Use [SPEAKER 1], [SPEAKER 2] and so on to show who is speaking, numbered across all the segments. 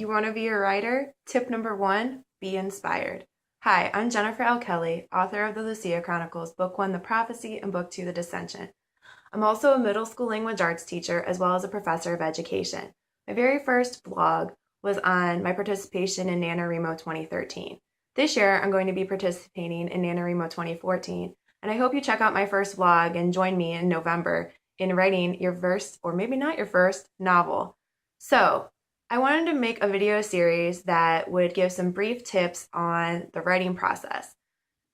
[SPEAKER 1] You want to be a writer? Tip number one, be inspired. Hi, I'm Jennifer L. Kelly, author of the Lucia Chronicles, Book 1, The Prophecy, and Book 2, The Dissension. I'm also a middle school language arts teacher as well as a professor of education. My very first vlog was on my participation in NaNoWriMo 2013. This year, I'm going to be participating in NaNoWriMo 2014, and I hope you check out my first vlog and join me in November in writing your first, or maybe not your first, novel. So, I wanted to make a video series that would give some brief tips on the writing process.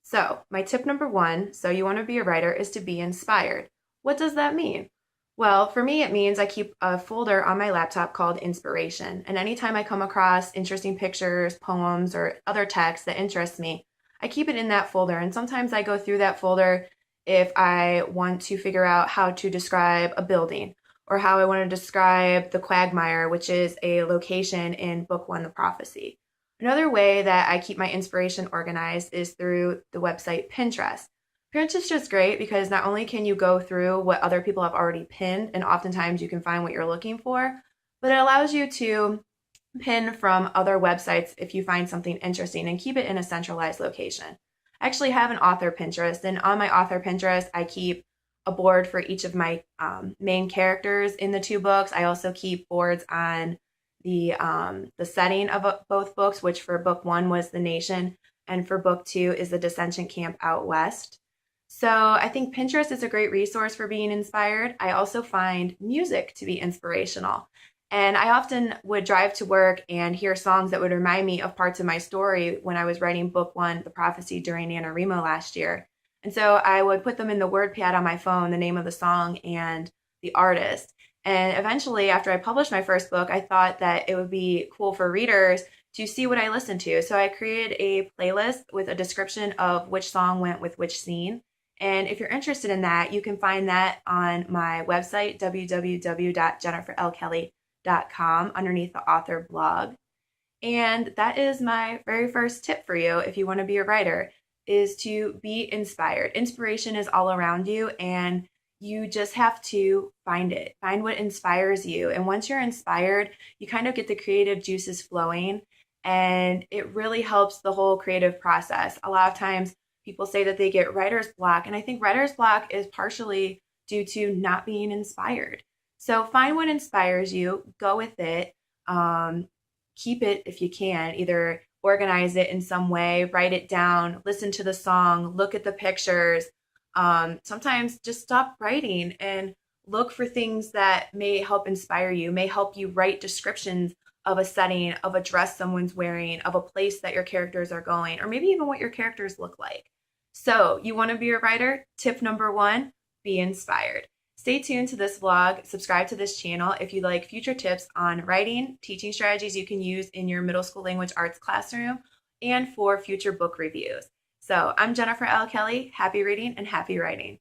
[SPEAKER 1] So, my tip number one, so you want to be a writer, is to be inspired. What does that mean? Well, for me, it means I keep a folder on my laptop called Inspiration. And anytime I come across interesting pictures, poems, or other text that interests me, I keep it in that folder. And sometimes I go through that folder if I want to figure out how to describe a building or how I want to describe the Quagmire, which is a location in Book 1, The Prophecy. Another way that I keep my inspiration organized is through the website Pinterest. Pinterest is just great because not only can you go through what other people have already pinned, and oftentimes you can find what you're looking for, but it allows you to pin from other websites if you find something interesting and keep it in a centralized location. I actually have an author Pinterest, and on my author Pinterest, I keep a board for each of my main characters in the two books. I also keep boards on the setting of both books, which for book 1 was the nation, and for book 2 is the dissension camp out west. So I think Pinterest is a great resource for being inspired. I also find music to be inspirational. And I often would drive to work and hear songs that would remind me of parts of my story when I was writing book 1, The Prophecy, during NaNoWriMo last year. And so I would put them in the WordPad on my phone, the name of the song and the artist. And eventually, after I published my first book, I thought that it would be cool for readers to see what I listened to. So I created a playlist with a description of which song went with which scene. And if you're interested in that, you can find that on my website, www.jenniferlkelly.com, underneath the author blog. And that is my very first tip for you if you want to be a writer, is to be inspired. Inspiration is all around you, and you just have to find it. Find what inspires you. And once you're inspired, you kind of get the creative juices flowing, and it really helps the whole creative process. A lot of times people say that they get writer's block, and I think writer's block is partially due to not being inspired. So find what inspires you, go with it, keep it if you can, either organize it in some way, write it down, listen to the song, look at the pictures. Sometimes just stop writing and look for things that may help inspire you, may help you write descriptions of a setting, of a dress someone's wearing, of a place that your characters are going, or maybe even what your characters look like. So you want to be a writer? Tip number one, be inspired. Stay tuned to this vlog, subscribe to this channel if you'd like future tips on writing, teaching strategies you can use in your middle school language arts classroom, and for future book reviews. So I'm Jennifer L. Kelly. Happy reading and happy writing.